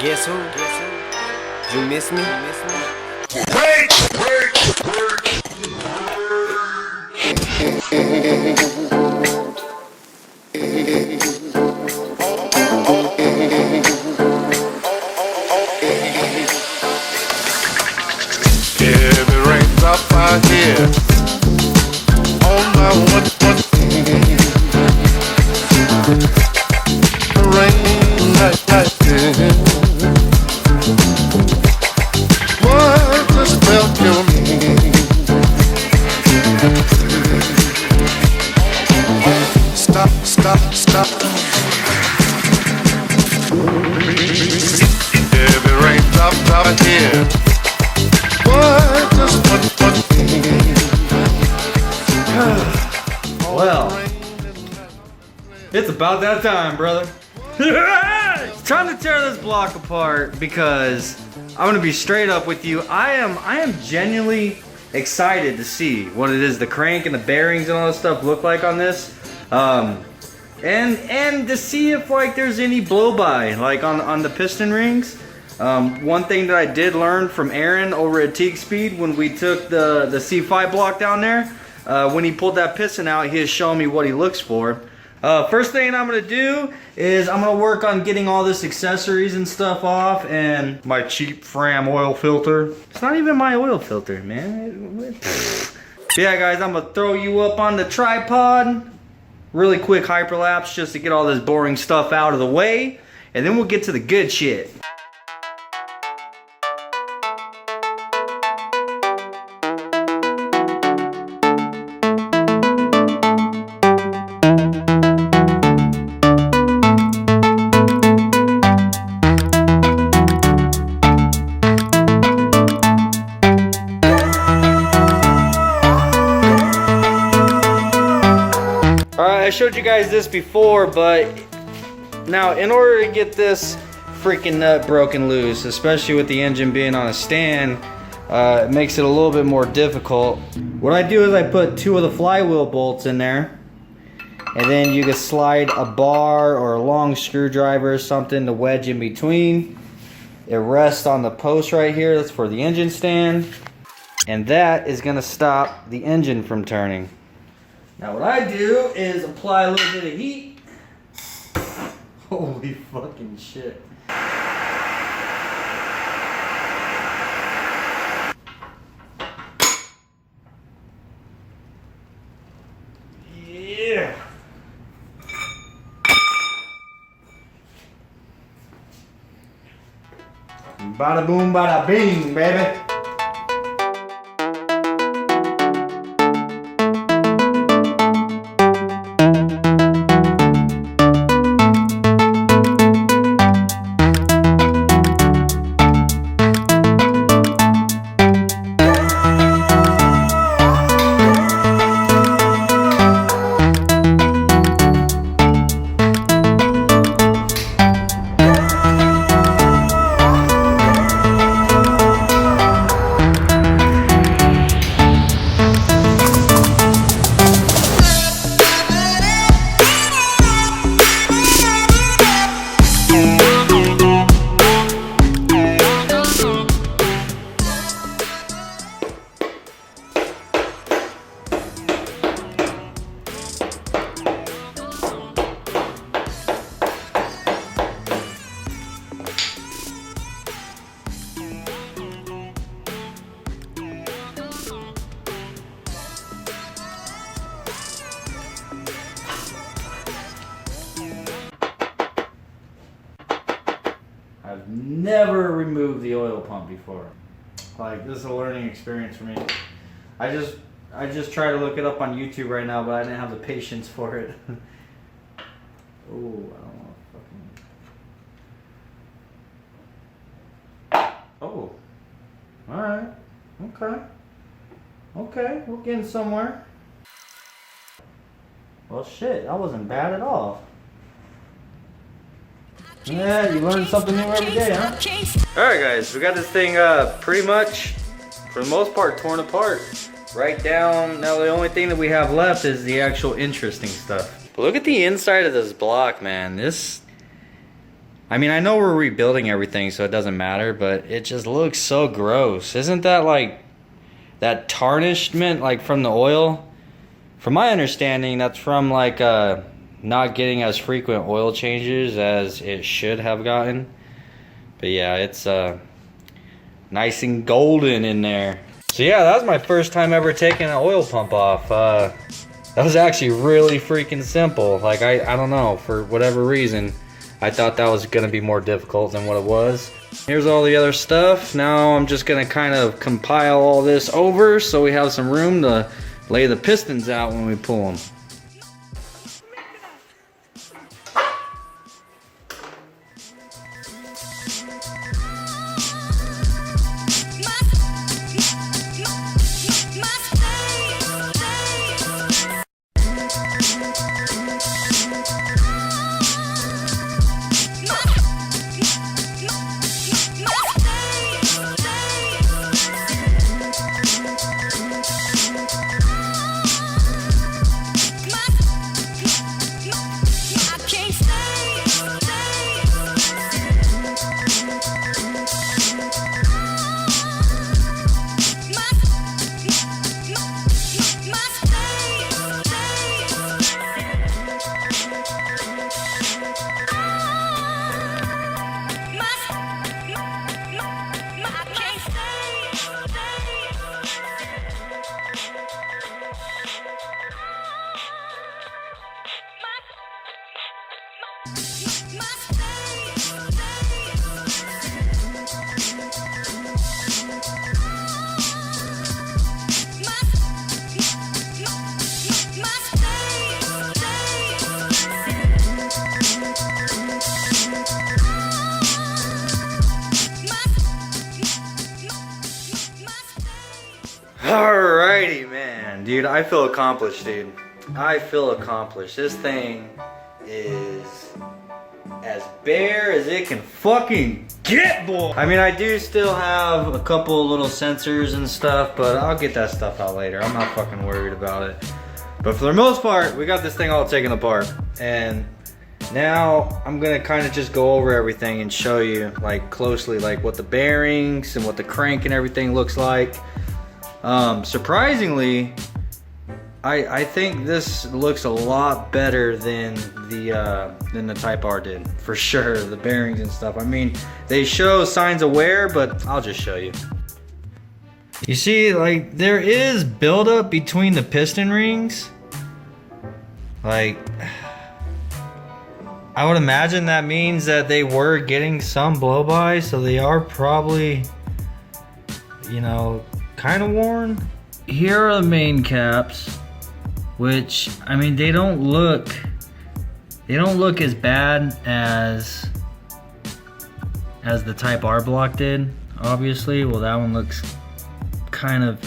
Guess who? You miss me? Wait! If it rains up out here on my one rain like this. What the spell kill me? Stop. If it rains up out here, what does Well, it's about that time, brother. It's time to tear this block apart because I'm gonna be straight up with you. I am genuinely excited to see what it is the crank and the bearings and all that stuff look like on this, and to see if like there's any blow by like on the piston rings. One thing that I did learn from Aaron over at Teak Speed when we took the C5 block down there, when he pulled that piston out, he has shown me what he looks for. First thing I'm gonna do is I'm gonna work on getting all this accessories and stuff off and my cheap Fram oil filter. It's not even my oil filter, man. Yeah, guys, I'm gonna throw you up on the tripod. Really quick hyperlapse just to get all this boring stuff out of the way, and then we'll get to the good shit. I showed you guys this before, but now in order to get this freaking nut broken loose, especially with the engine being on a stand, it makes it a little bit more difficult. What I do is I put 2 of the flywheel bolts in there, and then you can slide a bar or a long screwdriver or something to wedge in between. It rests on the post right here, that's for the engine stand, and that is going to stop the engine from turning. Now what I do is apply a little bit of heat. Holy fucking shit. Yeah. Bada boom, bada bing, baby. I've never removed the oil pump before. Like, this is a learning experience for me. I just try to look it up on YouTube right now, but I didn't have the patience for it. Oh, I don't want to fucking... Oh. Alright. Okay, we're getting somewhere. Well, shit, that wasn't bad at all. Yeah, you learn something new every day, huh? Alright guys, we got this thing pretty much, for the most part, torn apart. Right down, now the only thing that we have left is the actual interesting stuff. But look at the inside of this block, man. I mean, I know we're rebuilding everything, so it doesn't matter, but it just looks so gross. Isn't that like that tarnishment, like from the oil? From my understanding, that's from like not getting as frequent oil changes as it should have gotten. But yeah, it's nice and golden in there. So yeah, that was my first time ever taking an oil pump off. That was actually really freaking simple. Like I don't know, for whatever reason, I thought that was gonna be more difficult than what it was. Here's all the other stuff. Now I'm just gonna kind of compile all this over so we have some room to lay the pistons out when we pull them. Alrighty, man. Dude, I feel accomplished, dude. I feel accomplished. This thing is as bare as it can fucking get, boy. I mean, I do still have a couple little sensors and stuff, but I'll get that stuff out later. I'm not fucking worried about it. But for the most part, we got this thing all taken apart. And now I'm gonna kind of just go over everything and show you like closely like what the bearings and what the crank and everything looks like. Surprisingly, I think this looks a lot better than the Type R did, for sure. The bearings and stuff. I mean, they show signs of wear, but I'll just show you. You see, like, there is buildup between the piston rings. Like, I would imagine that means that they were getting some blow-by, so they are probably, you know, kind of worn. Here are the main caps, which, I mean, they don't look as bad as the Type R block did, obviously. Well, that one looks kind of,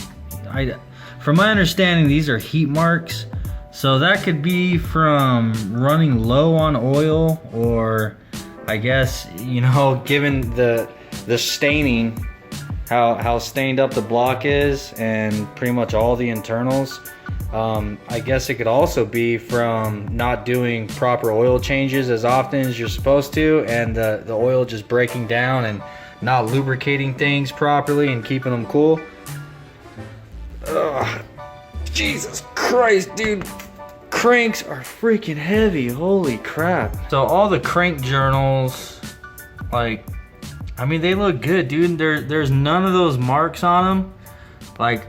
from my understanding, these are heat marks, so that could be from running low on oil, or I guess, you know, given the staining, how stained up the block is, and pretty much all the internals. I guess it could also be from not doing proper oil changes as often as you're supposed to, and the oil just breaking down and not lubricating things properly and keeping them cool. Ugh. Jesus Christ, dude. Cranks are freaking heavy. Holy crap. So all the crank journals, like, I mean, they look good, dude. There's none of those marks on them. Like,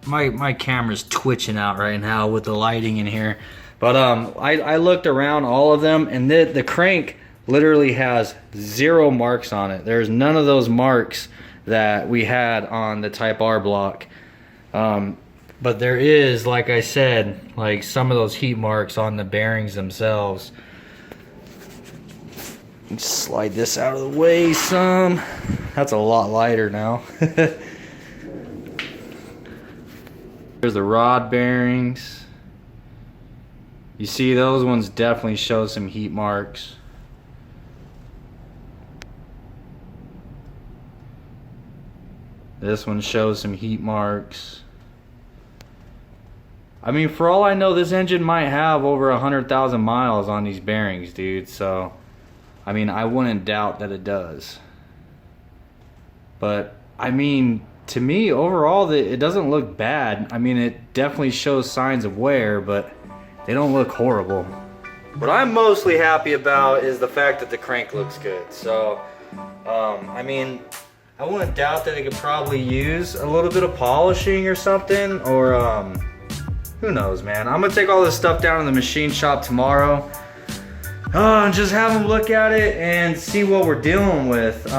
my camera's twitching out right now with the lighting in here. But I looked around all of them, and the crank literally has 0 marks on it. There's none of those marks that we had on the Type R block. But there is, like I said, like some of those heat marks on the bearings themselves. Slide this out of the way some. That's a lot lighter now. There's the rod bearings. You see, those ones definitely show some heat marks. This one shows some heat marks. I mean, for all I know, this engine might have over 100,000 miles on these bearings, dude. So, I mean, I wouldn't doubt that it does. But I mean, to me overall, it doesn't look bad. I mean, it definitely shows signs of wear, but they don't look horrible. What I'm mostly happy about is the fact that the crank looks good. So, I mean, I wouldn't doubt that it could probably use a little bit of polishing or something, or who knows, man. I'm gonna take all this stuff down to the machine shop tomorrow. And just have them look at it and see what we're dealing with.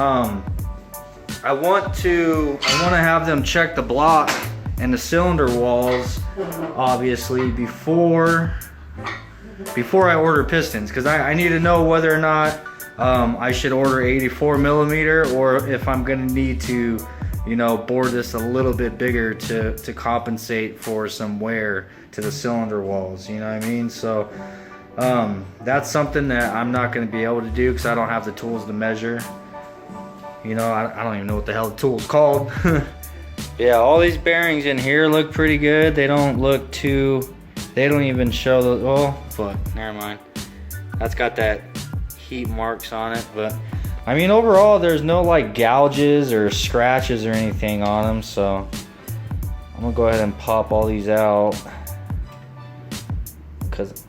I want to have them check the block and the cylinder walls, obviously, before I order pistons, because I need to know whether or not I should order 84 millimeter, or if I'm gonna need to, you know, bore this a little bit bigger to compensate for some wear to the cylinder walls, you know what I mean? So that's something that I'm not gonna be able to do because I don't have the tools to measure. You know, I don't even know what the hell the tool's called. Yeah, all these bearings in here look pretty good. They don't look too, they don't even show the, oh, fuck, never mind. That's got that heat marks on it, but I mean, overall, there's no like gouges or scratches or anything on them, so I'm gonna go ahead and pop all these out because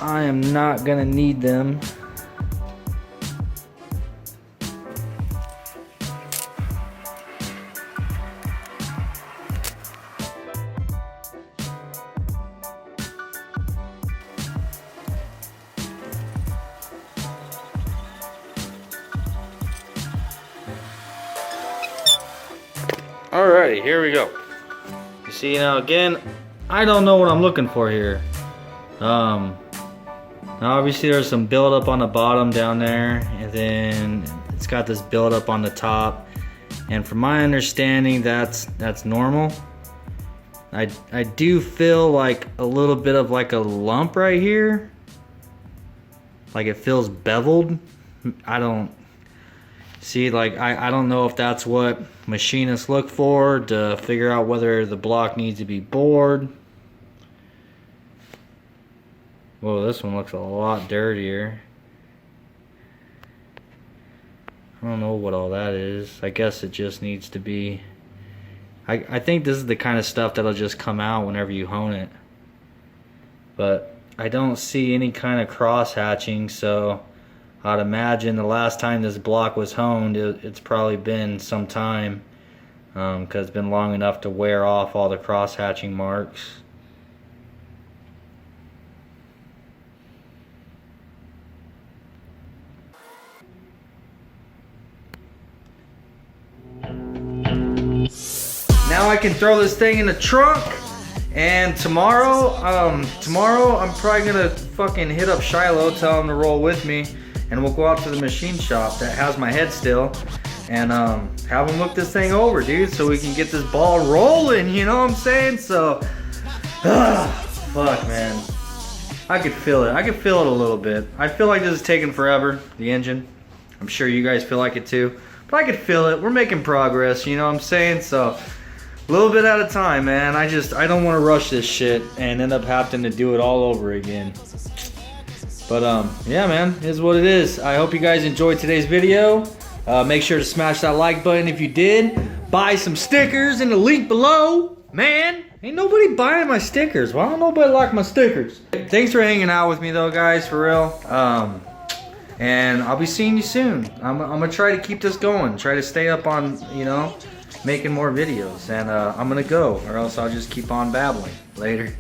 I am not gonna need them. Alrighty, here we go. You see, now again, I don't know what I'm looking for here. Now obviously there's some buildup on the bottom down there, and then it's got this buildup on the top. And from my understanding, that's normal. I do feel like a little bit of like a lump right here. Like it feels beveled. I don't see, like I don't know if that's what machinists look for to figure out whether the block needs to be bored. Whoa, this one looks a lot dirtier. I don't know what all that is. I guess it just needs to be, I think this is the kind of stuff that'll just come out whenever you hone it. But I don't see any kind of cross hatching, so I'd imagine the last time this block was honed, it's probably been some time, because it's been long enough to wear off all the cross hatching marks. Now I can throw this thing in the trunk, and tomorrow I'm probably gonna fucking hit up Shiloh, tell him to roll with me, and we'll go out to the machine shop that has my head still, and have them look this thing over, dude, so we can get this ball rolling, you know what I'm saying? So, fuck, man. I could feel it. I could feel it a little bit. I feel like this is taking forever, the engine. I'm sure you guys feel like it too, but I could feel it. We're making progress, you know what I'm saying? So, a little bit at a time, man. I don't want to rush this shit and end up having to do it all over again. But yeah, man, it is what it is. I hope you guys enjoyed today's video. Make sure to smash that like button if you did. Buy some stickers in the link below. Man, ain't nobody buying my stickers. Why don't nobody like my stickers? Thanks for hanging out with me though, guys, for real. And I'll be seeing you soon. I'm gonna try to keep this going. Try to stay up on, you know, making more videos. And I'm gonna go, or else I'll just keep on babbling. Later.